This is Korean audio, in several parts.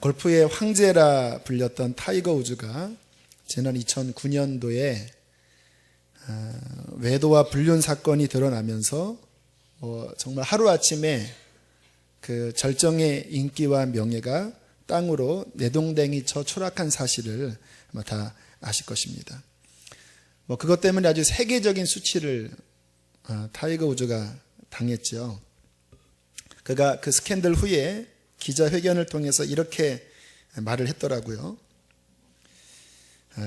골프의 황제라 불렸던 타이거 우즈가 지난 2009년도에 외도와 불륜 사건이 드러나면서 정말 하루아침에 그 절정의 인기와 명예가 땅으로 내동댕이 쳐 추락한 사실을 아마 다 아실 것입니다. 그것 때문에 아주 세계적인 수치를 타이거 우즈가 당했죠. 그가 그 스캔들 후에 기자회견을 통해서 이렇게 말을 했더라고요.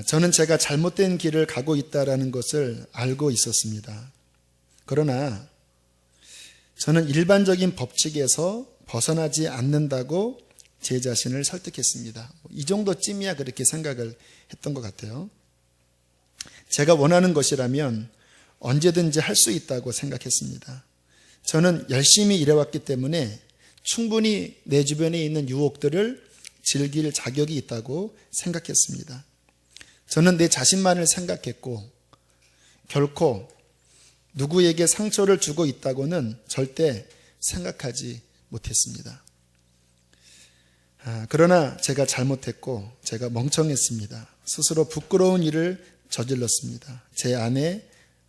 저는 제가 잘못된 길을 가고 있다는 것을 알고 있었습니다. 그러나 저는 일반적인 법칙에서 벗어나지 않는다고 제 자신을 설득했습니다. 이 정도쯤이야 그렇게 생각을 했던 것 같아요. 제가 원하는 것이라면 언제든지 할 수 있다고 생각했습니다. 저는 열심히 일해왔기 때문에 충분히 내 주변에 있는 유혹들을 즐길 자격이 있다고 생각했습니다. 저는 내 자신만을 생각했고 결코 누구에게 상처를 주고 있다고는 절대 생각하지 못했습니다. 그러나 제가 잘못했고 제가 멍청했습니다. 스스로 부끄러운 일을 저질렀습니다. 제 아내,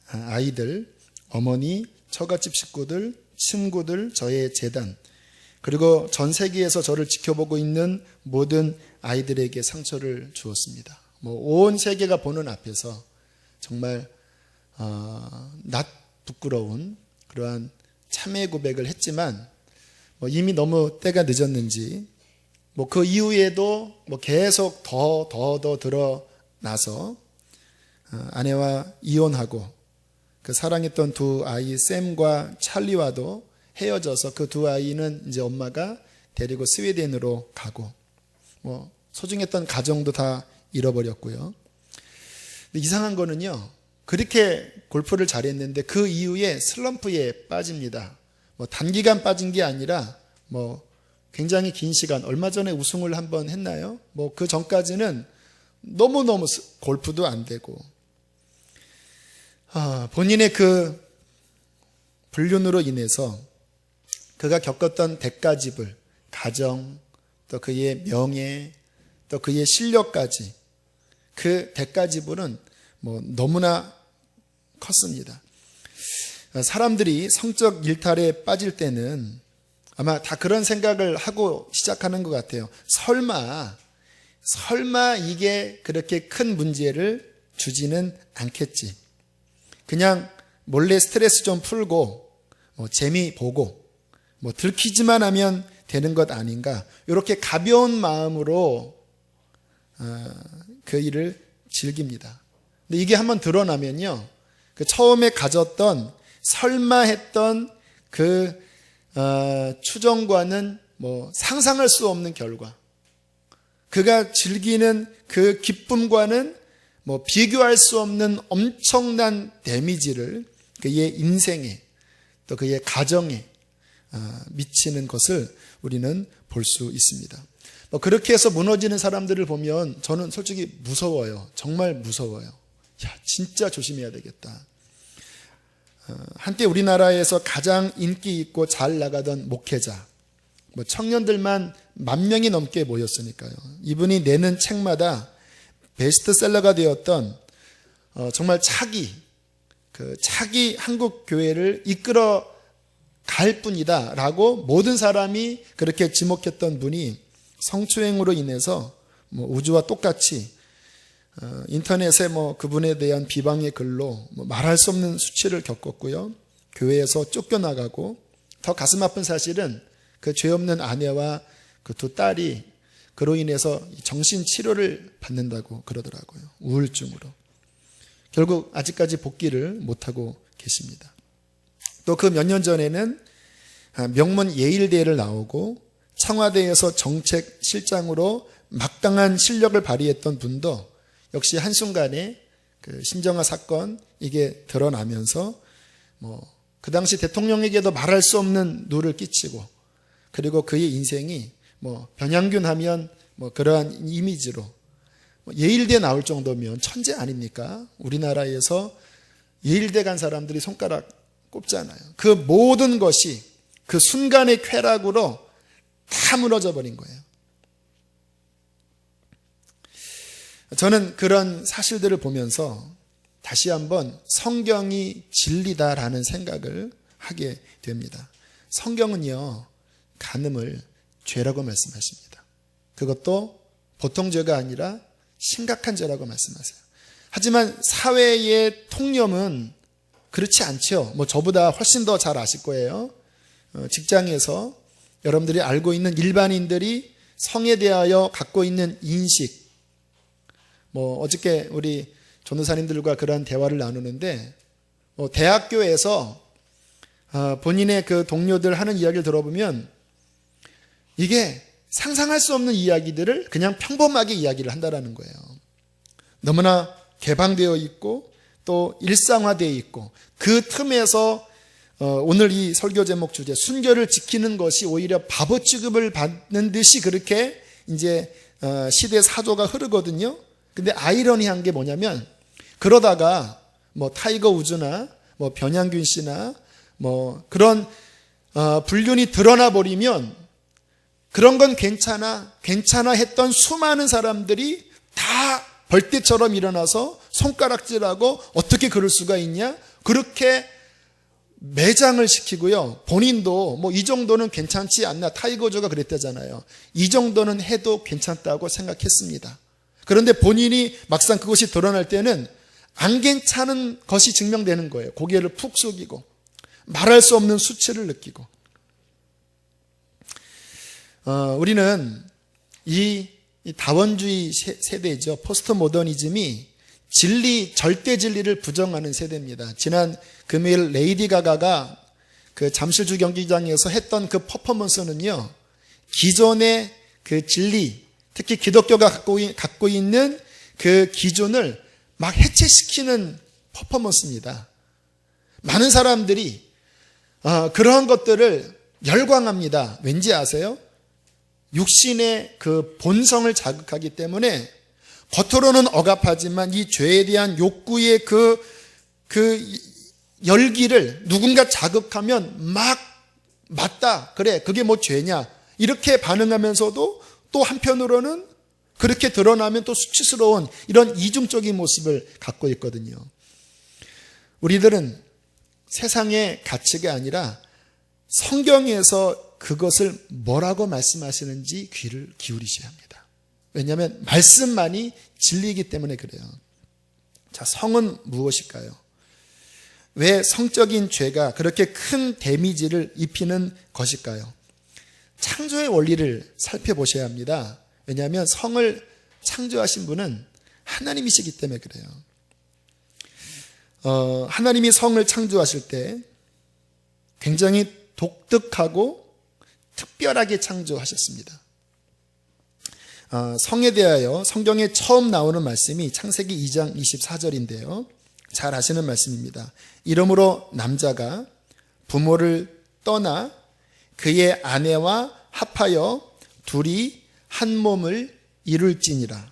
아이들, 어머니, 처갓집 식구들, 친구들, 저의 재단, 그리고 전 세계에서 저를 지켜보고 있는 모든 아이들에게 상처를 주었습니다. 온 세계가 보는 앞에서 정말 낯 부끄러운 그러한 참회 고백을 했지만 이미 너무 때가 늦었는지 그 이후에도 계속 더 드러나서 아내와 이혼하고 그 사랑했던 두 아이 샘과 찰리와도 헤어져서 그 두 아이는 이제 엄마가 데리고 스웨덴으로 가고 소중했던 가정도 다 잃어버렸고요. 근데 이상한 거는요, 그렇게 골프를 잘했는데 그 이후에 슬럼프에 빠집니다. 단기간 빠진 게 아니라 굉장히 긴 시간, 얼마 전에 우승을 한번 했나요? 그 전까지는 너무너무 골프도 안 되고 본인의 그 불륜으로 인해서 그가 겪었던 대가집을, 가정, 또 그의 명예, 또 그의 실력까지 그 대가지불은 너무나 컸습니다. 사람들이 성적 일탈에 빠질 때는 아마 다 그런 생각을 하고 시작하는 것 같아요. 설마 이게 그렇게 큰 문제를 주지는 않겠지. 그냥 몰래 스트레스 좀 풀고 재미 보고 들키지만 하면 되는 것 아닌가. 이렇게 가벼운 마음으로 그 일을 즐깁니다. 근데 이게 한번 드러나면요, 그 처음에 가졌던 설마 했던 그 추정과는 상상할 수 없는 결과, 그가 즐기는 그 기쁨과는 비교할 수 없는 엄청난 데미지를 그의 인생에 또 그의 가정에 미치는 것을 우리는 볼 수 있습니다. 그렇게 해서 무너지는 사람들을 보면 저는 솔직히 무서워요. 정말 무서워요. 진짜 조심해야 되겠다. 한때 우리나라에서 가장 인기 있고 잘 나가던 목회자, 청년들만 10,000명이 넘게 모였으니까요. 이분이 내는 책마다 베스트셀러가 되었던 정말 차기 한국 교회를 이끌어 갈 뿐이다 라고 모든 사람이 그렇게 지목했던 분이 성추행으로 인해서 우주와 똑같이 인터넷에 그분에 대한 비방의 글로 말할 수 없는 수치를 겪었고요. 교회에서 쫓겨나가고, 더 가슴 아픈 사실은 그 죄 없는 아내와 그 두 딸이 그로 인해서 정신치료를 받는다고 그러더라고요. 우울증으로. 결국 아직까지 복귀를 못하고 계십니다. 또 그 몇 년 전에는 명문 예일대를 나오고 청와대에서 정책실장으로 막강한 실력을 발휘했던 분도 역시 한순간에 그 신정아 사건 이게 드러나면서 그 당시 대통령에게도 말할 수 없는 누를 끼치고, 그리고 그의 인생이 변양균 하면 그러한 이미지로 예일대 나올 정도면 천재 아닙니까? 우리나라에서 예일대 간 사람들이 손가락 꼽잖아요. 그 모든 것이 그 순간의 쾌락으로 다 무너져 버린 거예요. 저는 그런 사실들을 보면서 다시 한번 성경이 진리다라는 생각을 하게 됩니다. 성경은요, 간음을 죄라고 말씀하십니다. 그것도 보통 죄가 아니라 심각한 죄라고 말씀하세요. 하지만 사회의 통념은 그렇지 않죠. 저보다 훨씬 더 잘 아실 거예요. 직장에서 여러분들이 알고 있는 일반인들이 성에 대하여 갖고 있는 인식, 어저께 우리 전도사님들과 그런 대화를 나누는데, 대학교에서 본인의 그 동료들 하는 이야기를 들어보면 이게 상상할 수 없는 이야기들을 그냥 평범하게 이야기를 한다라는 거예요. 너무나 개방되어 있고 또 일상화되어 있고, 그 틈에서 오늘 이 설교 제목 주제 순결을 지키는 것이 오히려 바보 취급을 받는 듯이 그렇게 이제 시대 사조가 흐르거든요. 근데 아이러니한 게 뭐냐면, 그러다가 타이거 우즈나 변양균 씨나 그런 불륜이 드러나 버리면 그런 건 괜찮아 했던 수많은 사람들이 다 벌떼처럼 일어나서 손가락질하고 어떻게 그럴 수가 있냐? 그렇게 매장을 시키고요. 본인도 이 정도는 괜찮지 않나, 타이거 우즈가 그랬다잖아요. 이 정도는 해도 괜찮다고 생각했습니다. 그런데 본인이 막상 그것이 드러날 때는 안 괜찮은 것이 증명되는 거예요. 고개를 푹 숙이고 말할 수 없는 수치를 느끼고. 우리는 이 다원주의 세대죠. 포스트 모더니즘이 절대 진리를 부정하는 세대입니다. 지난 금요일 레이디 가가가 그 잠실주 경기장에서 했던 그 퍼포먼스는요, 기존의 그 진리, 특히 기독교가 갖고 있는 그 기준을 막 해체시키는 퍼포먼스입니다. 많은 사람들이 그러한 것들을 열광합니다. 왠지 아세요? 육신의 그 본성을 자극하기 때문에 겉으로는 억압하지만 이 죄에 대한 욕구의 그 열기를 누군가 자극하면 막 맞다, 그래, 그게 죄냐, 이렇게 반응하면서도 또 한편으로는 그렇게 드러나면 또 수치스러운 이런 이중적인 모습을 갖고 있거든요. 우리들은 세상의 가치가 아니라 성경에서 그것을 뭐라고 말씀하시는지 귀를 기울이셔야 합니다. 왜냐하면 말씀만이 진리이기 때문에 그래요. 자, 성은 무엇일까요? 왜 성적인 죄가 그렇게 큰 데미지를 입히는 것일까요? 창조의 원리를 살펴보셔야 합니다. 왜냐하면 성을 창조하신 분은 하나님이시기 때문에 그래요. 하나님이 성을 창조하실 때 굉장히 독특하고 특별하게 창조하셨습니다. 성에 대하여 성경에 처음 나오는 말씀이 창세기 2장 24절인데요. 잘 아시는 말씀입니다. 이러므로 남자가 부모를 떠나 그의 아내와 합하여 둘이 한 몸을 이룰지니라.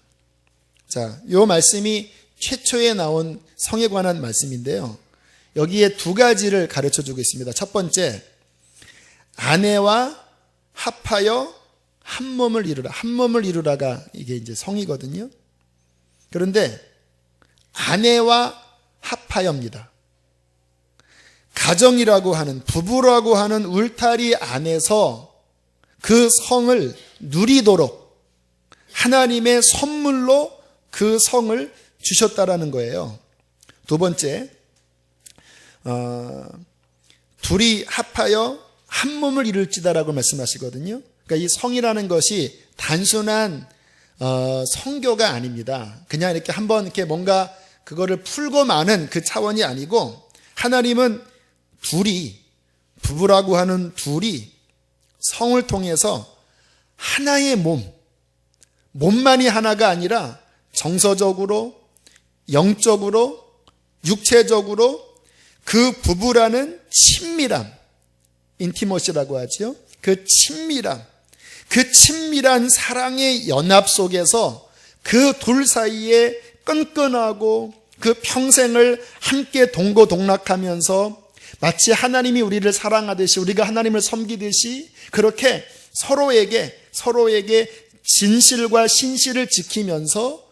자, 이 말씀이 최초에 나온 성에 관한 말씀인데요. 여기에 두 가지를 가르쳐 주고 있습니다. 첫 번째, 아내와 합하여 한 몸을 이루라. 한 몸을 이루라가 이게 이제 성이거든요. 그런데 아내와 합하여입니다. 가정이라고 하는, 부부라고 하는 울타리 안에서 그 성을 누리도록 하나님의 선물로 그 성을 주셨다라는 거예요. 두 번째, 둘이 합하여 한 몸을 이룰지다라고 말씀하시거든요. 그러니까 이 성이라는 것이 단순한 성교가 아닙니다. 그냥 이렇게 한번 이렇게 뭔가 그거를 풀고 마는 그 차원이 아니고, 하나님은 둘이, 부부라고 하는 둘이 성을 통해서 하나의 몸만이 하나가 아니라 정서적으로, 영적으로, 육체적으로 그 부부라는 친밀함, 인티머시라고 하죠. 그 친밀한 사랑의 연합 속에서 그 둘 사이에 끈끈하고 그 평생을 함께 동고동락하면서 마치 하나님이 우리를 사랑하듯이, 우리가 하나님을 섬기듯이 그렇게 서로에게 진실과 신실을 지키면서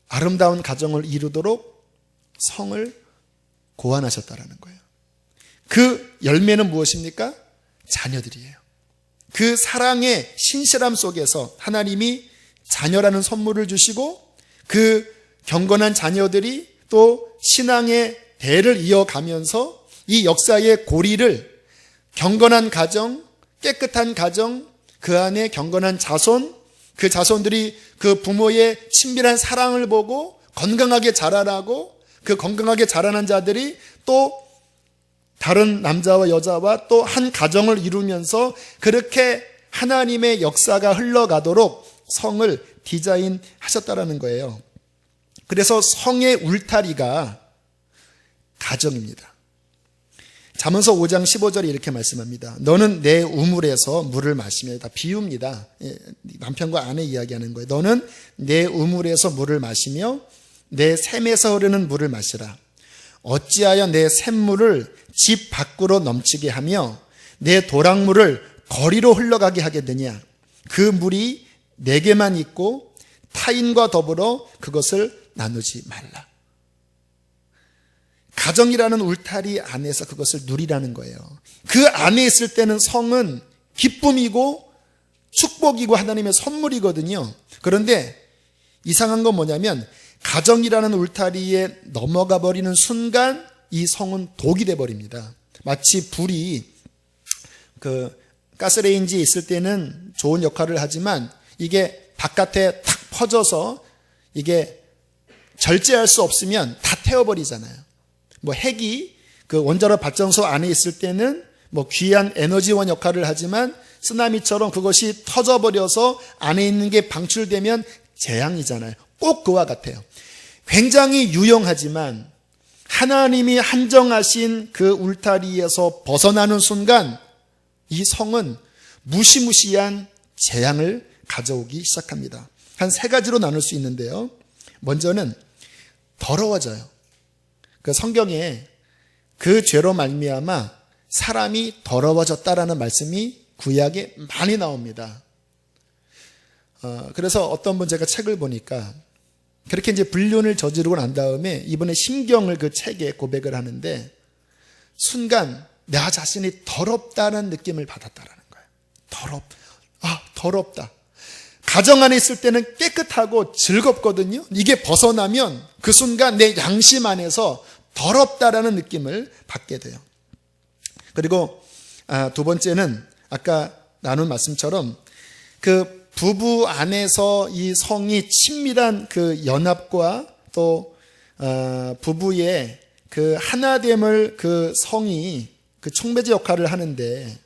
아름다운 가정을 이루도록 성을 고안하셨다라는 거예요. 그 열매는 무엇입니까? 자녀들이에요. 그 사랑의 신실함 속에서 하나님이 자녀라는 선물을 주시고 그 경건한 자녀들이 또 신앙의 대를 이어가면서 이 역사의 고리를 경건한 가정, 깨끗한 가정, 그 안에 경건한 자손, 그 자손들이 그 부모의 친밀한 사랑을 보고 건강하게 자라나고 그 건강하게 자라난 자들이 또 다른 남자와 여자와 또 한 가정을 이루면서 그렇게 하나님의 역사가 흘러가도록 성을 디자인하셨다라는 거예요. 그래서 성의 울타리가 가정입니다. 잠언서 5장 15절에 이렇게 말씀합니다. 너는 내 우물에서 물을 마시며, 다 비유입니다. 남편과 아내 이야기하는 거예요. 너는 내 우물에서 물을 마시며 내 샘에서 흐르는 물을 마시라. 어찌하여 내 샘물을 집 밖으로 넘치게 하며 내 도랑물을 거리로 흘러가게 하겠느냐. 그 물이 내게만 있고 타인과 더불어 그것을 나누지 말라. 가정이라는 울타리 안에서 그것을 누리라는 거예요. 그 안에 있을 때는 성은 기쁨이고 축복이고 하나님의 선물이거든요. 그런데 이상한 건 뭐냐면 가정이라는 울타리에 넘어가 버리는 순간 이 성은 독이 돼 버립니다. 마치 불이 그 가스레인지에 있을 때는 좋은 역할을 하지만 이게 바깥에 탁 퍼져서 이게 절제할 수 없으면 다 태워버리잖아요. 뭐 핵이 그 원자로 발전소 안에 있을 때는 뭐 귀한 에너지원 역할을 하지만 쓰나미처럼 그것이 터져버려서 안에 있는 게 방출되면 재앙이잖아요. 꼭 그와 같아요. 굉장히 유용하지만 하나님이 한정하신 그 울타리에서 벗어나는 순간 이 성은 무시무시한 재앙을 가져오기 시작합니다. 한 세 가지로 나눌 수 있는데요. 먼저는 더러워져요. 그 성경에 그 죄로 말미암아 사람이 더러워졌다라는 말씀이 구약에 많이 나옵니다. 그래서 어떤 분 제가 책을 보니까 그렇게 이제 불륜을 저지르고 난 다음에 이번에 심경을 그 책에 고백을 하는데 순간 나 자신이 더럽다는 느낌을 받았다라는 거예요. 더럽다. 가정 안에 있을 때는 깨끗하고 즐겁거든요. 이게 벗어나면 그 순간 내 양심 안에서 더럽다라는 느낌을 받게 돼요. 그리고 두 번째는 아까 나눈 말씀처럼 그 부부 안에서 이 성이 친밀한 그 연합과 또 부부의 그 하나됨을 그 성이 그 촉매제 역할을 하는데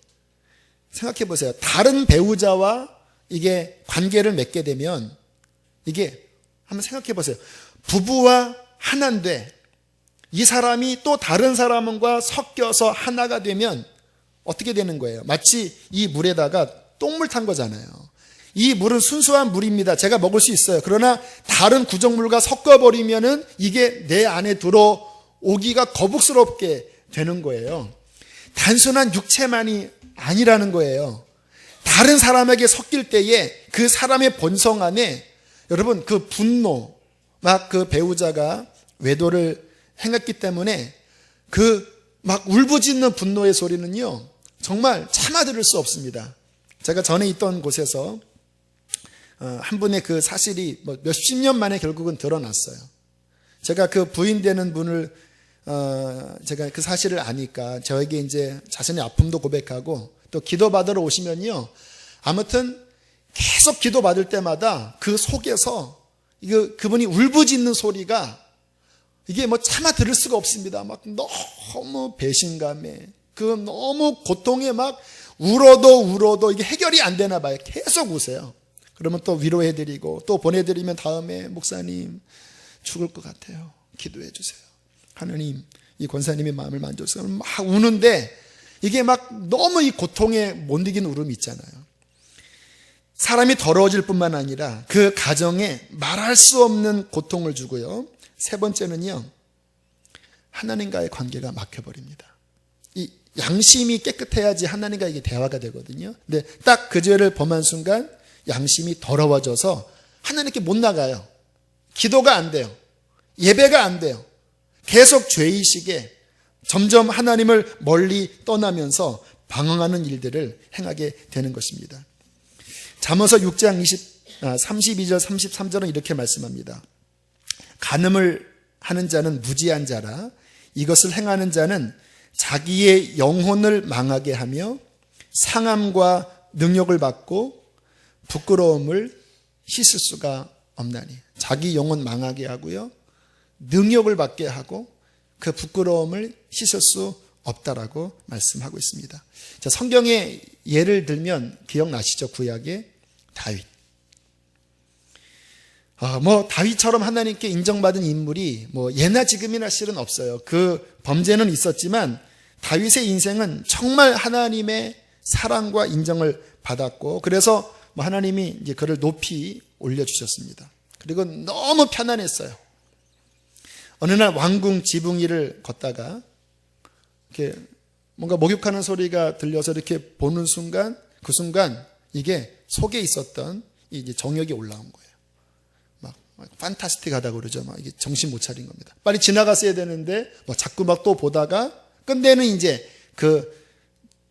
생각해 보세요. 다른 배우자와 이게 관계를 맺게 되면 이게 한번 생각해 보세요. 부부와 하나인데 이 사람이 또 다른 사람과 섞여서 하나가 되면 어떻게 되는 거예요? 마치 이 물에다가 똥물 탄 거잖아요. 이 물은 순수한 물입니다. 제가 먹을 수 있어요. 그러나 다른 구정물과 섞어버리면은 이게 내 안에 들어오기가 거북스럽게 되는 거예요. 단순한 육체만이 아니라는 거예요. 다른 사람에게 섞일 때에 그 사람의 본성 안에 여러분 그 분노, 막 그 배우자가 외도를 행했기 때문에 그 막 울부짖는 분노의 소리는요 정말 참아 들을 수 없습니다. 제가 전에 있던 곳에서 한 분의 그 사실이 뭐 몇십 년 만에 결국은 드러났어요. 제가 그 부인 되는 분을 제가 그 사실을 아니까 저에게 이제 자신의 아픔도 고백하고 또 기도받으러 오시면요 아무튼 계속 기도받을 때마다 그 속에서 그분이 울부짖는 소리가 이게 뭐 참아 들을 수가 없습니다. 막 너무 배신감에 그 너무 고통에 막 울어도 이게 해결이 안 되나 봐요. 계속 우세요. 그러면 또 위로해드리고 또 보내드리면 다음에 목사님 죽을 것 같아요. 기도해 주세요. 하나님 이 권사님의 마음을 만져주세요. 막 우는데 이게 막 너무 이 고통에 못 이기는 울음이 있잖아요. 사람이 더러워질 뿐만 아니라 그 가정에 말할 수 없는 고통을 주고요. 세 번째는요. 하나님과의 관계가 막혀버립니다. 이 양심이 깨끗해야지 하나님과 이게 대화가 되거든요. 근데 딱 그 죄를 범한 순간 양심이 더러워져서 하나님께 못 나가요. 기도가 안 돼요. 예배가 안 돼요. 계속 죄의식에 점점 하나님을 멀리 떠나면서 방황하는 일들을 행하게 되는 것입니다. 잠언서 6장 32절 33절은 이렇게 말씀합니다. 간음을 하는 자는 무지한 자라. 이것을 행하는 자는 자기의 영혼을 망하게 하며 상함과 능욕을 받고 부끄러움을 씻을 수가 없나니. 자기 영혼 망하게 하고요, 능욕을 받게 하고 그 부끄러움을 씻을 수 없다라고 말씀하고 있습니다. 자, 성경에 예를 들면 기억나시죠? 구약의 다윗. 다윗처럼 하나님께 인정받은 인물이 예나 지금이나 실은 없어요. 그 범죄는 있었지만 다윗의 인생은 정말 하나님의 사랑과 인정을 받았고, 그래서 하나님이 이제 그를 높이 올려주셨습니다. 그리고 너무 편안했어요. 어느 날 왕궁 지붕 위를 걷다가 이렇게 뭔가 목욕하는 소리가 들려서 이렇게 보는 순간, 그 순간 이게 속에 있었던 이제 정욕이 올라온 거예요. 막 판타스틱하다고 그러죠. 막 이게 정신 못 차린 겁니다. 빨리 지나갔어야 되는데 자꾸 막 또 보다가 끝내는 이제 그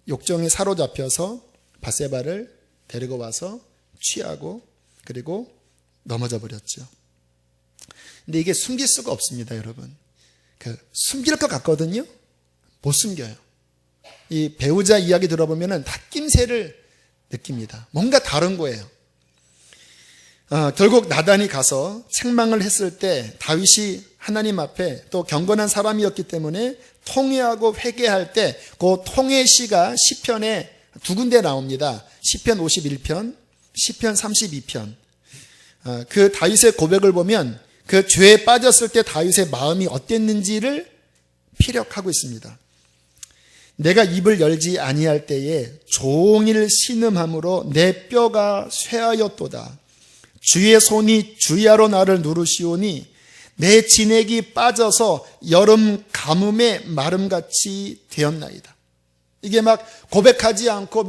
욕정에 사로잡혀서 밧세바를 데리고 와서 취하고 그리고 넘어져 버렸죠. 근데 이게 숨길 수가 없습니다, 여러분. 숨길 것 같거든요. 못 숨겨요. 이 배우자 이야기 들어보면은 다 낌새를 느낍니다. 뭔가 다른 거예요. 결국 나단이 가서 책망을 했을 때 다윗이 하나님 앞에 또 경건한 사람이었기 때문에 통회하고 회개할 때 그 통회 시가 시편에 두 군데 나옵니다. 시편 51편, 시편 32편. 그 다윗의 고백을 보면 그 죄에 빠졌을 때 다윗의 마음이 어땠는지를 피력하고 있습니다. 내가 입을 열지 아니할 때에 종일 신음함으로 내 뼈가 쇠하였도다. 주의 손이 주야로 나를 누르시오니 내 진액이 빠져서 여름 가뭄의 마름같이 되었나이다. 이게 막 고백하지 않고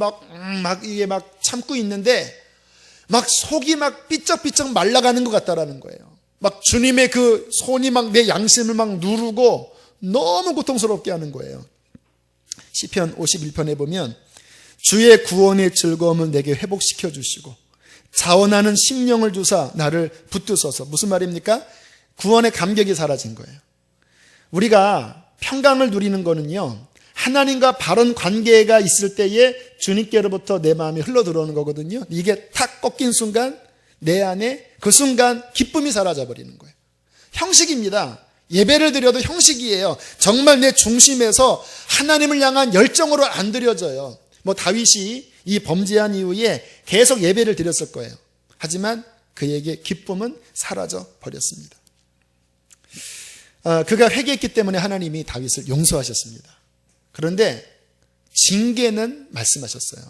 이게 막 참고 있는데 막 속이 막 삐쩍삐쩍 말라가는 것 같다라는 거예요. 막 주님의 그 손이 막 내 양심을 막 누르고 너무 고통스럽게 하는 거예요. 시편 51편에 보면 주의 구원의 즐거움을 내게 회복시켜 주시고 자원하는 심령을 주사 나를 붙드소서. 무슨 말입니까? 구원의 감격이 사라진 거예요. 우리가 평강을 누리는 거는요, 하나님과 바른 관계가 있을 때에 주님께로부터 내 마음이 흘러 들어오는 거거든요. 이게 탁 꺾인 순간 내 안에 그 순간 기쁨이 사라져 버리는 거예요. 형식입니다. 예배를 드려도 형식이에요. 정말 내 중심에서 하나님을 향한 열정으로 안 드려져요. 다윗이 이 범죄한 이후에 계속 예배를 드렸을 거예요. 하지만 그에게 기쁨은 사라져 버렸습니다. 그가 회개했기 때문에 하나님이 다윗을 용서하셨습니다. 그런데 징계는 말씀하셨어요.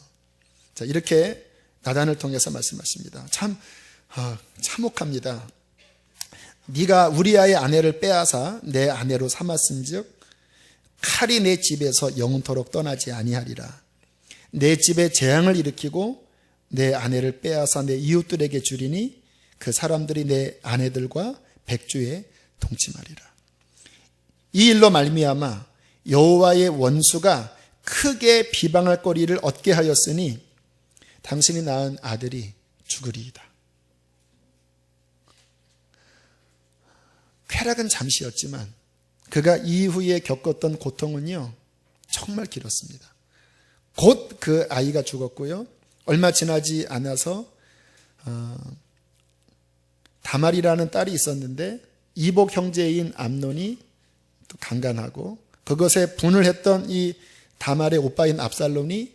자, 이렇게 나단을 통해서 말씀하십니다. 참 참혹합니다. 네가 우리아의 아내를 빼앗아 내 아내로 삼았은즉 칼이 내 집에서 영원토록 떠나지 아니하리라. 내 집에 재앙을 일으키고 내 아내를 빼앗아 내 이웃들에게 주리니 그 사람들이 내 아내들과 백주에 동침하리라. 이 일로 말미암아 여호와의 원수가 크게 비방할 거리를 얻게 하였으니 당신이 낳은 아들이 죽으리이다. 쾌락은 잠시였지만 그가 이후에 겪었던 고통은요, 정말 길었습니다. 곧 그 아이가 죽었고요, 얼마 지나지 않아서 다말이라는 딸이 있었는데 이복 형제인 암논이 또 강간하고 그것에 분을 했던 이 다말의 오빠인 압살롬이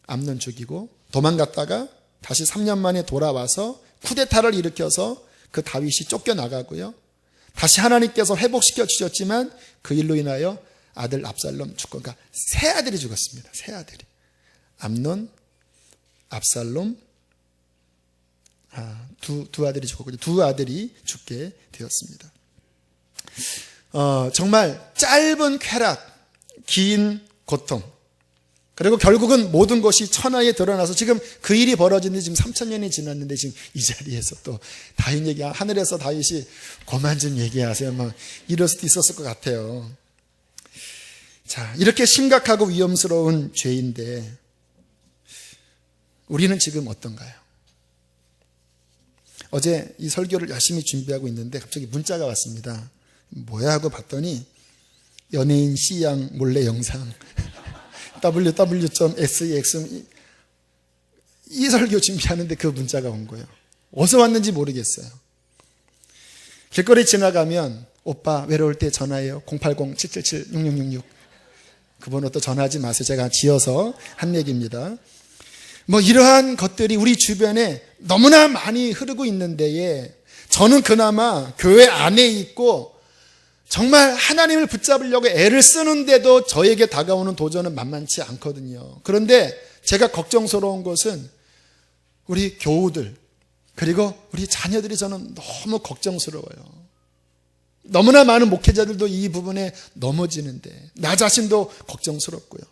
암논 죽이고 도망갔다가 다시 3년 만에 돌아와서 쿠데타를 일으켜서 그 다윗이 쫓겨나가고요, 다시 하나님께서 회복시켜 주셨지만 그 일로 인하여 아들 압살롬 죽고, 그러니까 세 아들이 죽었습니다. 세 아들이. 암논, 압살롬, 두 아들이 죽었고 두 아들이 죽게 되었습니다. 정말 짧은 쾌락, 긴 고통. 그리고 결국은 모든 것이 천하에 드러나서 지금 그 일이 벌어진 지 지금 3000년이 지났는데 지금 이 자리에서 또 다윗 얘기, 하늘에서 다윗이 그만 좀 얘기하세요. 막 이럴 수도 있었을 것 같아요. 자, 이렇게 심각하고 위험스러운 죄인데 우리는 지금 어떤가요? 어제 이 설교를 열심히 준비하고 있는데 갑자기 문자가 왔습니다. 뭐야 하고 봤더니 연예인 C양 몰래 영상 www.sex 이 설교 준비하는데 그 문자가 온 거예요. 어디서 왔는지 모르겠어요. 길거리 지나가면 오빠 외로울 때 전화해요. 080-777-6666 그 번호 또 전화하지 마세요. 제가 지어서 한 얘기입니다. 뭐 이러한 것들이 우리 주변에 너무나 많이 흐르고 있는데에 저는 그나마 교회 안에 있고 정말 하나님을 붙잡으려고 애를 쓰는데도 저에게 다가오는 도전은 만만치 않거든요. 그런데 제가 걱정스러운 것은 우리 교우들 그리고 우리 자녀들이 저는 너무 걱정스러워요. 너무나 많은 목회자들도 이 부분에 넘어지는데 나 자신도 걱정스럽고요.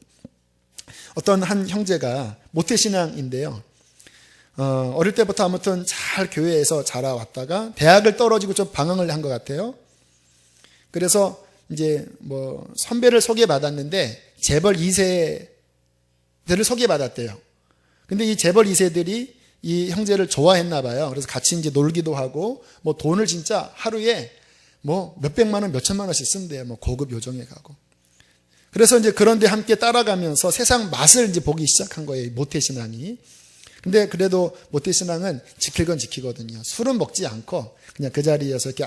어떤 한 형제가 모태신앙인데요. 어릴 때부터 아무튼 잘 교회에서 자라왔다가 대학을 떨어지고 좀 방황을 한 것 같아요. 그래서 이제 뭐 선배를 소개받았는데 재벌 2세들을 소개받았대요. 근데 이 재벌 2세들이 이 형제를 좋아했나 봐요. 그래서 같이 이제 놀기도 하고 뭐 돈을 진짜 하루에 뭐 몇백만 원, 몇천만 원씩 쓴대요. 뭐 고급 요정에 가고. 그래서 이제 그런데 함께 따라가면서 세상 맛을 이제 보기 시작한 거예요. 모태신앙이. 근데 그래도 모태신앙은 지킬 건 지키거든요. 술은 먹지 않고 그냥 그 자리에서 이렇게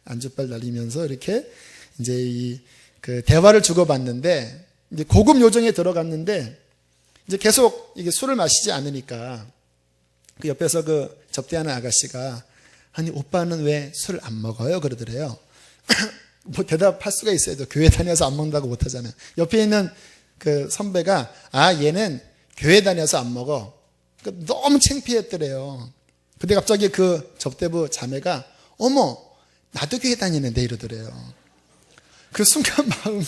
안주빨 날리면서 이렇게 이제 그 대화를 주고받는데 이제 고급 요정에 들어갔는데 이제 계속 이게 술을 마시지 않으니까 그 옆에서 그 접대하는 아가씨가 아니 오빠는 왜 술 안 먹어요? 그러더래요. 뭐 대답할 수가 있어야죠. 교회 다녀서 안 먹는다고 못하잖아요. 옆에 있는 그 선배가 얘는 교회 다녀서 안 먹어. 너무 창피했더래요. 근데 갑자기 그 접대부 자매가 어머 나도 교회 다니는데 이러더래요. 그 순간 마음이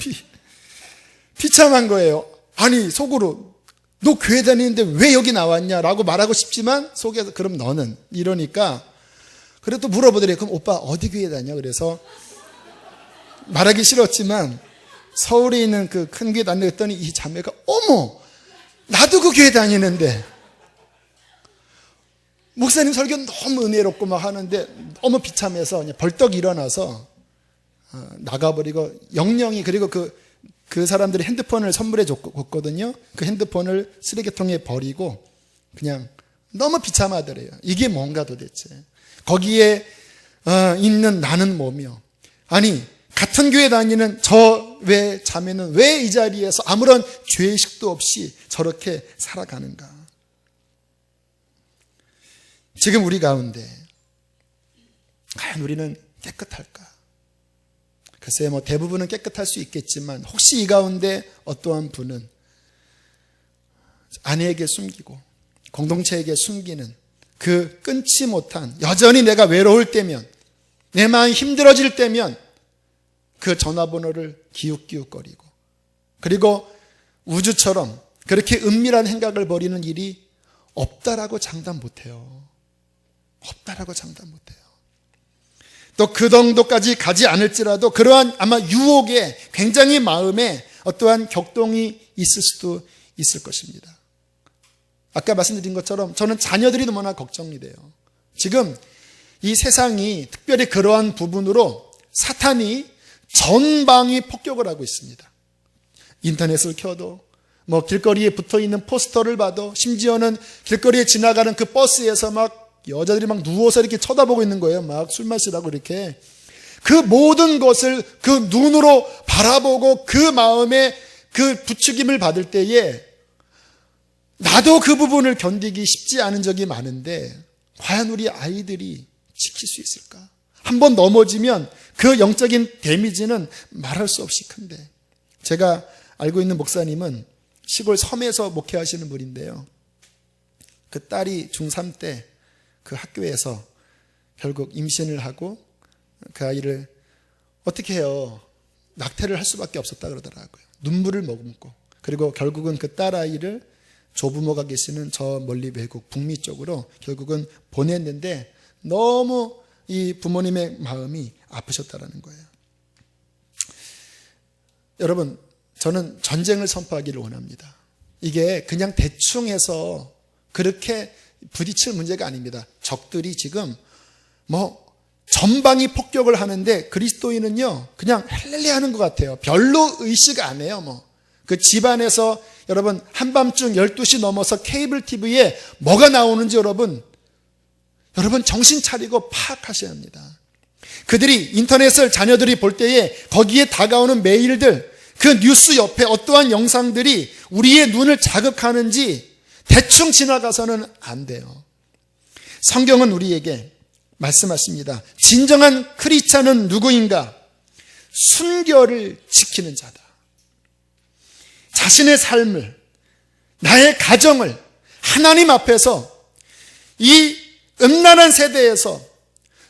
비참한 거예요. 아니 속으로 너 교회 다니는데 왜 여기 나왔냐라고 말하고 싶지만 속에서 그럼 너는 이러니까 그래도 물어보더래요. 그럼 오빠 어디 교회 다녀? 그래서 말하기 싫었지만 서울에 있는 그 큰 교회 다니고 했더니 이 자매가 어머 나도 그 교회 다니는데 목사님 설교 너무 은혜롭고 막 하는데 너무 비참해서 그냥 벌떡 일어나서 나가버리고 영영이 그리고 그 사람들이 핸드폰을 선물해 줬거든요. 그 핸드폰을 쓰레기통에 버리고 그냥 너무 비참하더래요. 이게 뭔가 도대체. 거기에 있는 나는 뭐며 아니 같은 교회 다니는 저 왜 자매는 왜 이 자리에서 아무런 죄의식도 없이 저렇게 살아가는가. 지금 우리 가운데 과연 우리는 깨끗할까? 글쎄 뭐 대부분은 깨끗할 수 있겠지만 혹시 이 가운데 어떠한 분은 아내에게 숨기고 공동체에게 숨기는 그 끊지 못한 여전히 내가 외로울 때면 내 마음이 힘들어질 때면 그 전화번호를 기웃기웃거리고 그리고 우주처럼 그렇게 은밀한 행각을 벌이는 일이 없다라고 장담 못해요. 없다라고 장담 못해요. 또 그 정도까지 가지 않을지라도 그러한 아마 유혹에 굉장히 마음에 어떠한 격동이 있을 수도 있을 것입니다. 아까 말씀드린 것처럼 저는 자녀들이 너무나 걱정이 돼요. 지금 이 세상이 특별히 그러한 부분으로 사탄이 전방위 폭격을 하고 있습니다. 인터넷을 켜도 뭐 길거리에 붙어있는 포스터를 봐도 심지어는 길거리에 지나가는 그 버스에서 막 여자들이 막 누워서 이렇게 쳐다보고 있는 거예요. 막 술 마시라고 이렇게. 그 모든 것을 그 눈으로 바라보고 그 마음에 그 부추김을 받을 때에 나도 그 부분을 견디기 쉽지 않은 적이 많은데 과연 우리 아이들이 지킬 수 있을까? 한번 넘어지면 그 영적인 데미지는 말할 수 없이 큰데 제가 알고 있는 목사님은 시골 섬에서 목회하시는 분인데요. 그 딸이 중3 때 그 학교에서 결국 임신을 하고 그 아이를 어떻게 해요? 낙태를 할 수밖에 없었다 그러더라고요. 눈물을 머금고 그리고 결국은 그 딸아이를 조부모가 계시는 저 멀리 외국 북미 쪽으로 결국은 보냈는데 너무 이 부모님의 마음이 아프셨다라는 거예요. 여러분, 저는 전쟁을 선포하기를 원합니다. 이게 그냥 대충 해서 그렇게 부딪힐 문제가 아닙니다. 적들이 지금 전방위 폭격을 하는데 그리스도인은요 그냥 헬렐레 하는 것 같아요. 별로 의식 안 해요. 그 집안에서 여러분 한밤중 12시 넘어서 케이블 TV에 뭐가 나오는지 여러분 정신 차리고 파악하셔야 합니다. 그들이 인터넷을 자녀들이 볼 때에 거기에 다가오는 메일들, 그 뉴스 옆에 어떠한 영상들이 우리의 눈을 자극하는지 대충 지나가서는 안 돼요. 성경은 우리에게 말씀하십니다. 진정한 크리스찬은 누구인가? 순결을 지키는 자다. 자신의 삶을, 나의 가정을 하나님 앞에서 이 음란한 세대에서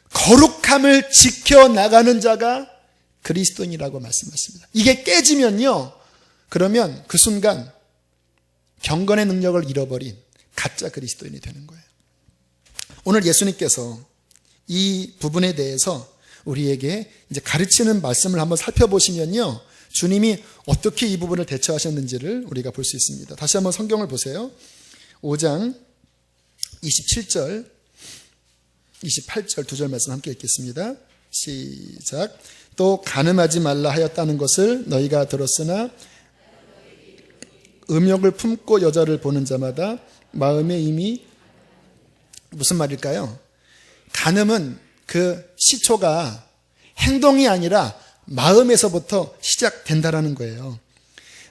거룩함을 지켜나가는 자가 그리스도인이라고 말씀하십니다. 이게 깨지면요, 그러면 그 순간 경건의 능력을 잃어버린 가짜 그리스도인이 되는 거예요. 오늘 예수님께서 이 부분에 대해서 우리에게 이제 가르치는 말씀을 한번 살펴보시면요, 주님이 어떻게 이 부분을 대처하셨는지를 우리가 볼 수 있습니다. 다시 한번 성경을 보세요. 5장 27절, 28절 두 절 말씀 함께 읽겠습니다. 시작. 또 간음하지 말라 하였다는 것을 너희가 들었으나 음욕을 품고 여자를 보는 자마다 마음에 이미, 무슨 말일까요? 간음은 그 시초가 행동이 아니라 마음에서부터 시작된다라는 거예요.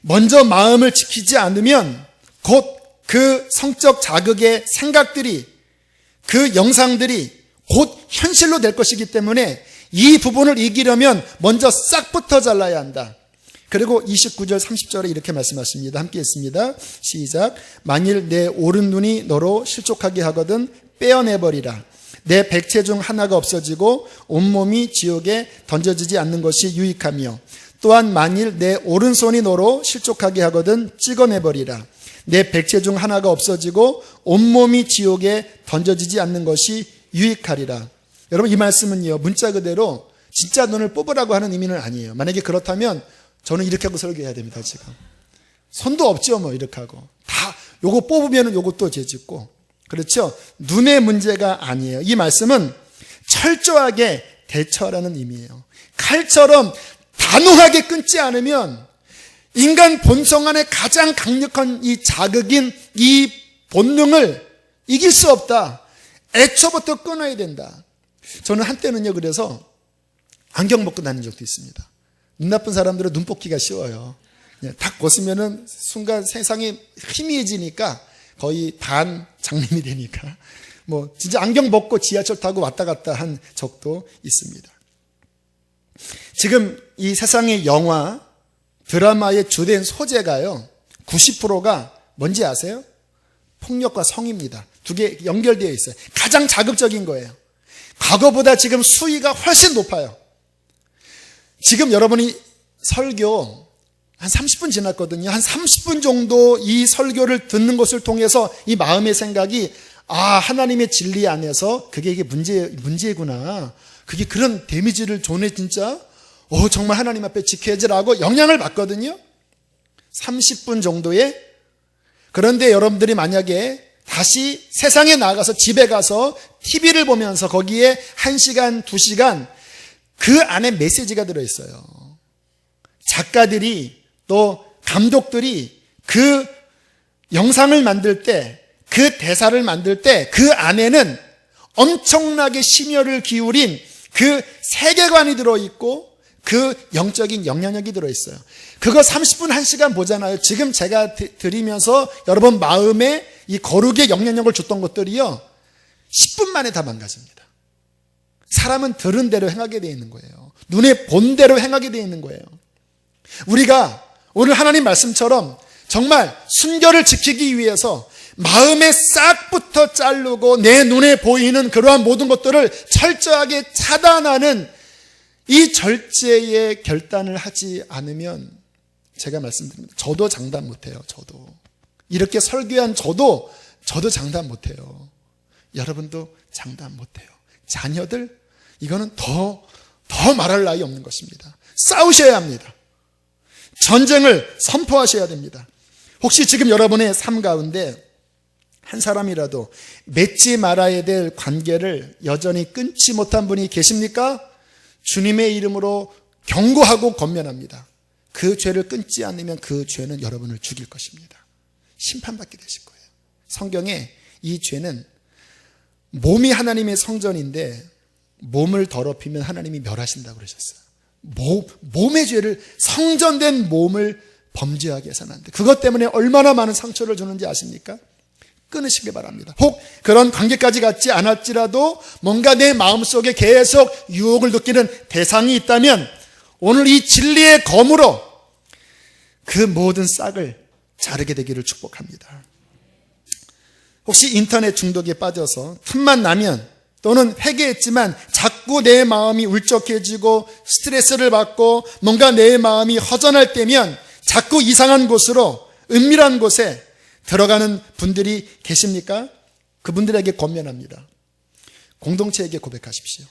먼저 마음을 지키지 않으면 곧 그 성적 자극의 생각들이, 그 영상들이 곧 현실로 될 것이기 때문에 이 부분을 이기려면 먼저 싹부터 잘라야 한다. 그리고 29절 30절에 이렇게 말씀하십니다. 함께 읽습니다. 시작. 만일 내 오른눈이 너로 실족하게 하거든 빼어내버리라. 내 백체 중 하나가 없어지고 온몸이 지옥에 던져지지 않는 것이 유익하며, 또한 만일 내 오른손이 너로 실족하게 하거든 찍어내버리라. 내 백체 중 하나가 없어지고 온몸이 지옥에 던져지지 않는 것이 유익하리라. 여러분, 이 말씀은요 문자 그대로 진짜 눈을 뽑으라고 하는 의미는 아니에요. 만약에 그렇다면 저는 이렇게 하고 설교해야 됩니다. 지금 손도 없죠. 이렇게 하고 다 요거 뽑으면 요것도 재짓고, 그렇죠? 눈의 문제가 아니에요. 이 말씀은 철저하게 대처하라는 의미예요. 칼처럼 단호하게 끊지 않으면 인간 본성 안에 가장 강력한 이 자극인 이 본능을 이길 수 없다. 애초부터 끊어야 된다. 저는 한때는요 그래서 안경 벗고 다닌 적도 있습니다. 눈 나쁜 사람들은 눈 뽑기가 쉬워요. 그냥 딱 벗으면은 순간 세상이 희미해지니까 거의 반 장님이 되니까 진짜 안경 벗고 지하철 타고 왔다 갔다 한 적도 있습니다. 지금 이 세상의 영화, 드라마의 주된 소재가요 90%가 뭔지 아세요? 폭력과 성입니다. 두 개 연결되어 있어요. 가장 자극적인 거예요. 과거보다 지금 수위가 훨씬 높아요. 지금 여러분이 설교 한 30분 지났거든요. 한 30분 정도 이 설교를 듣는 것을 통해서 이 마음의 생각이, 하나님의 진리 안에서 이게 문제구나. 그게 그런 데미지를 줘네 진짜. 정말 하나님 앞에 지켜야지라고 영향을 받거든요. 30분 정도에. 그런데 여러분들이 만약에 다시 세상에 나가서 집에 가서 TV를 보면서 거기에 1시간, 2시간 그 안에 메시지가 들어있어요. 작가들이 또 감독들이 그 영상을 만들 때, 그 대사를 만들 때 그 안에는 엄청나게 심혈을 기울인 그 세계관이 들어있고 그 영적인 영향력이 들어있어요. 그거 30분 1시간 보잖아요. 지금 제가 드리면서 여러분 마음에 이 거룩의 영향력을 줬던 것들이요 10분 만에 다 망가집니다. 사람은 들은 대로 행하게 되어 있는 거예요. 눈에 본 대로 행하게 되어 있는 거예요. 우리가 오늘 하나님 말씀처럼 정말 순결을 지키기 위해서 마음에 싹부터 자르고 내 눈에 보이는 그러한 모든 것들을 철저하게 차단하는 이 절제의 결단을 하지 않으면 제가 말씀드립니다. 저도 장담 못해요. 저도. 이렇게 설교한 저도 장담 못해요. 여러분도 장담 못해요. 자녀들, 이거는 더 말할 나위 없는 것입니다. 싸우셔야 합니다. 전쟁을 선포하셔야 됩니다. 혹시 지금 여러분의 삶 가운데 한 사람이라도 맺지 말아야 될 관계를 여전히 끊지 못한 분이 계십니까? 주님의 이름으로 경고하고 권면합니다. 그 죄를 끊지 않으면 그 죄는 여러분을 죽일 것입니다. 심판받게 되실 거예요. 성경에 이 죄는 몸이 하나님의 성전인데 몸을 더럽히면 하나님이 멸하신다고 그러셨어요. 몸의 죄를, 성전된 몸을 범죄하게 해서는 안 돼. 그것 때문에 얼마나 많은 상처를 주는지 아십니까? 끊으시기 바랍니다. 혹 그런 관계까지 갖지 않았지라도 뭔가 내 마음속에 계속 유혹을 느끼는 대상이 있다면 오늘 이 진리의 검으로 그 모든 싹을 자르게 되기를 축복합니다. 혹시 인터넷 중독에 빠져서 틈만 나면 또는 회개했지만 자꾸 내 마음이 울적해지고 스트레스를 받고 뭔가 내 마음이 허전할 때면 자꾸 이상한 곳으로, 은밀한 곳에 들어가는 분들이 계십니까? 그분들에게 권면합니다. 공동체에게 고백하십시오.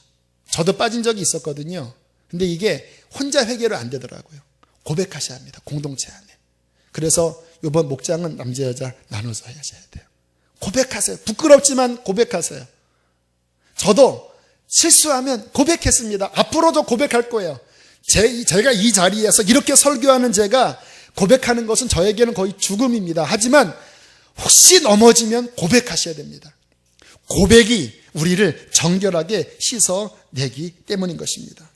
저도 빠진 적이 있었거든요. 근데 이게 혼자 회개로 안 되더라고요. 고백하셔야 합니다. 공동체 안에. 그래서 이번 목장은 남자 여자 나눠서 하셔야 돼요. 고백하세요. 부끄럽지만 고백하세요. 저도 실수하면 고백했습니다. 앞으로도 고백할 거예요. 제가 이 자리에서 이렇게 설교하는 제가 고백하는 것은 저에게는 거의 죽음입니다. 하지만 혹시 넘어지면 고백하셔야 됩니다. 고백이 우리를 정결하게 씻어내기 때문인 것입니다.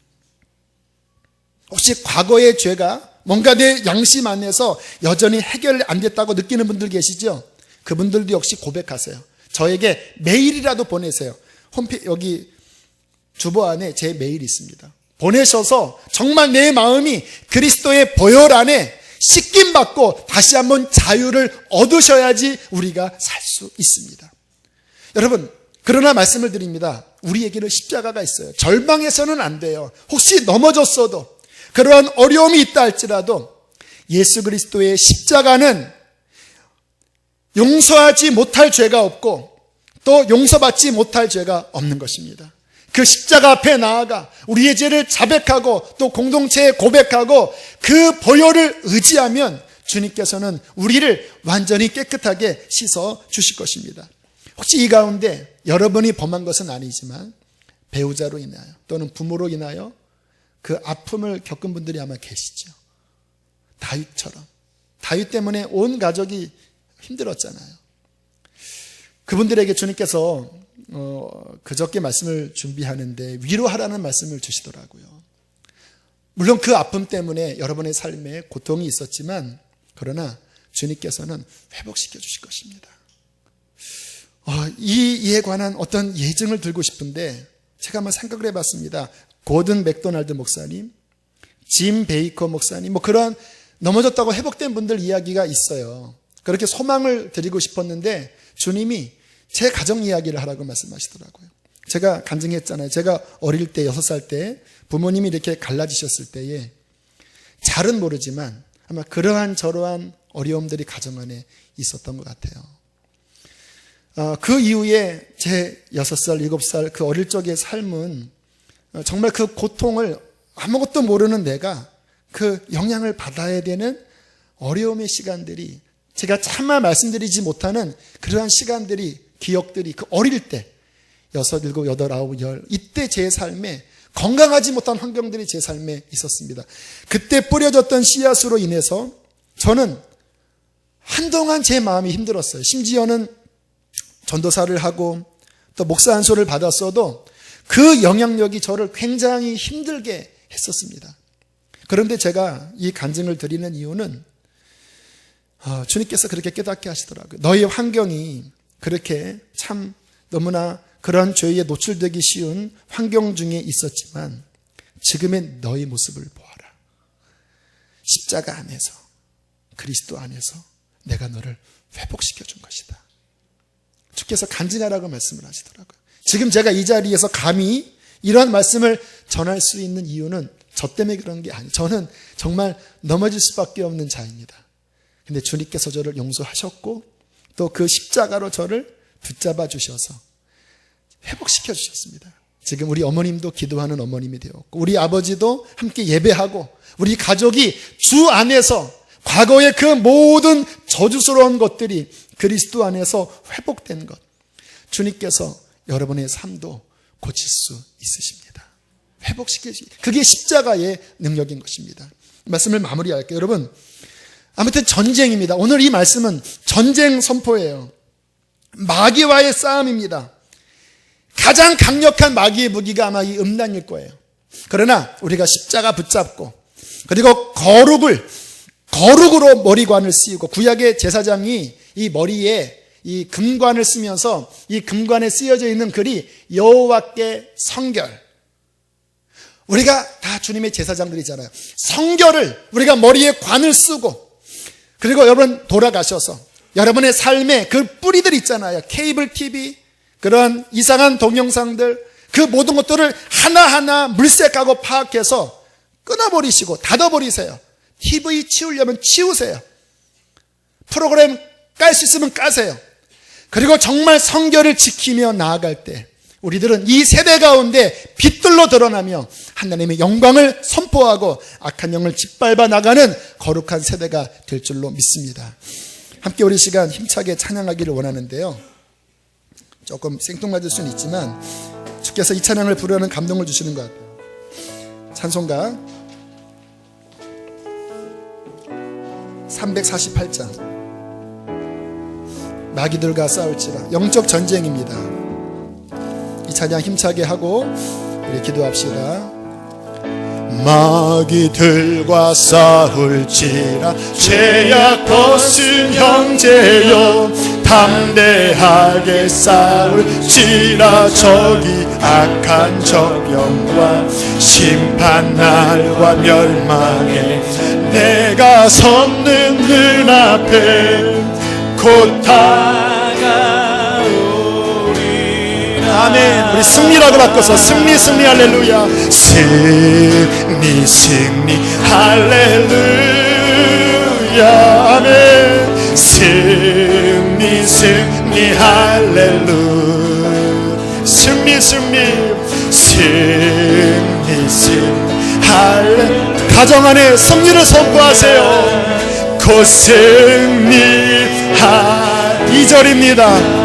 혹시 과거의 죄가 뭔가 내 양심 안에서 여전히 해결 안 됐다고 느끼는 분들 계시죠? 그분들도 역시 고백하세요. 저에게 메일이라도 보내세요. 여기 주보 안에 제 메일이 있습니다. 보내셔서 정말 내 마음이 그리스도의 보혈 안에 씻김받고 다시 한번 자유를 얻으셔야지 우리가 살 수 있습니다. 여러분, 그러나 말씀을 드립니다. 우리에게는 십자가가 있어요. 절망해서는 안 돼요. 혹시 넘어졌어도 그러한 어려움이 있다 할지라도 예수 그리스도의 십자가는 용서하지 못할 죄가 없고 또 용서받지 못할 죄가 없는 것입니다. 그 십자가 앞에 나아가 우리의 죄를 자백하고 또 공동체에 고백하고 그 보혈을 의지하면 주님께서는 우리를 완전히 깨끗하게 씻어 주실 것입니다. 혹시 이 가운데 여러분이 범한 것은 아니지만 배우자로 인하여 또는 부모로 인하여 그 아픔을 겪은 분들이 아마 계시죠. 다윗처럼. 다윗 때문에 온 가족이 힘들었잖아요. 그분들에게 주님께서 그저께 말씀을 준비하는데 위로하라는 말씀을 주시더라고요. 물론 그 아픔 때문에 여러분의 삶에 고통이 있었지만 그러나 주님께서는 회복시켜 주실 것입니다. 이에 관한 어떤 예증을 들고 싶은데 제가 한번 생각을 해봤습니다. 고든 맥도날드 목사님, 짐 베이커 목사님, 그런 넘어졌다고 회복된 분들 이야기가 있어요. 그렇게 소망을 드리고 싶었는데 주님이 제 가정 이야기를 하라고 말씀하시더라고요. 제가 간증했잖아요. 제가 어릴 때 6살 때 부모님이 이렇게 갈라지셨을 때에 잘은 모르지만 아마 그러한 저러한 어려움들이 가정 안에 있었던 것 같아요. 그 이후에 제 6살, 7살 그 어릴 적의 삶은 정말 그 고통을 아무것도 모르는 내가 그 영향을 받아야 되는 어려움의 시간들이 제가 차마 말씀드리지 못하는 그러한 시간들이 기억들이 그 어릴 때 6, 7, 8, 9, 10 이때 제 삶에 건강하지 못한 환경들이 제 삶에 있었습니다. 그때 뿌려졌던 씨앗으로 인해서 저는 한동안 제 마음이 힘들었어요. 심지어는 전도사를 하고 또 목사 안수를 받았어도 그 영향력이 저를 굉장히 힘들게 했었습니다. 그런데 제가 이 간증을 드리는 이유는 주님께서 그렇게 깨닫게 하시더라고요. 너의 환경이 그렇게 참 너무나 그런 죄에 노출되기 쉬운 환경 중에 있었지만 지금의 너의 모습을 보아라. 십자가 안에서 그리스도 안에서 내가 너를 회복시켜 준 것이다. 주께서 간증하라고 말씀을 하시더라고요. 지금 제가 이 자리에서 감히 이러한 말씀을 전할 수 있는 이유는 저 때문에 그런 게 아니에요. 저는 정말 넘어질 수밖에 없는 자입니다. 근데 주님께서 저를 용서하셨고 또 그 십자가로 저를 붙잡아 주셔서 회복시켜 주셨습니다. 지금 우리 어머님도 기도하는 어머님이 되었고 우리 아버지도 함께 예배하고 우리 가족이 주 안에서 과거의 그 모든 저주스러운 것들이 그리스도 안에서 회복된 것, 주님께서 여러분의 삶도 고칠 수 있으십니다. 회복시키시. 그게 십자가의 능력인 것입니다. 말씀을 마무리할게요. 여러분, 아무튼 전쟁입니다. 오늘 이 말씀은 전쟁 선포예요. 마귀와의 싸움입니다. 가장 강력한 마귀의 무기가 아마 이 음란일 거예요. 그러나 우리가 십자가 붙잡고 그리고 거룩으로 머리관을 씌우고, 구약의 제사장이 이 머리에 이 금관을 쓰면서 이 금관에 쓰여져 있는 글이 여호와께 성결. 우리가 다 주님의 제사장들이잖아요. 성결을 우리가 머리에 관을 쓰고, 그리고 여러분 돌아가셔서 여러분의 삶에 그 뿌리들 있잖아요. 케이블 TV, 그런 이상한 동영상들, 그 모든 것들을 하나하나 물색하고 파악해서 끊어버리시고 닫아버리세요. TV 치우려면 치우세요. 프로그램 깔 수 있으면 까세요. 그리고 정말 성결을 지키며 나아갈 때 우리들은 이 세대 가운데 빛들로 드러나며 하나님의 영광을 선포하고 악한 영을 짓밟아 나가는 거룩한 세대가 될 줄로 믿습니다. 함께 우리 시간 힘차게 찬양하기를 원하는데요, 조금 생뚱맞을 수는 있지만 주께서 이 찬양을 부르는 감동을 주시는 것 같아요. 찬송가 348장, 마귀들과 싸울지라. 영적 전쟁입니다. 이 찬양 힘차게 하고 우리 기도합시다. 마귀들과 싸울지라. 죄악 벗은 형제여 담대하게 싸울지라. 저기 악한 적영과 심판날과 멸망에 내가 섰는 눈앞에 곧 다가오리라. 아멘. 우리 승리라고 바꿔서 승리 할렐루야. 승리 할렐루야. 아멘. 승리 할렐루야. 승리 할렐루야. 가정 안에 승리를 선포하세요. 곧 승리하. 2절입니다.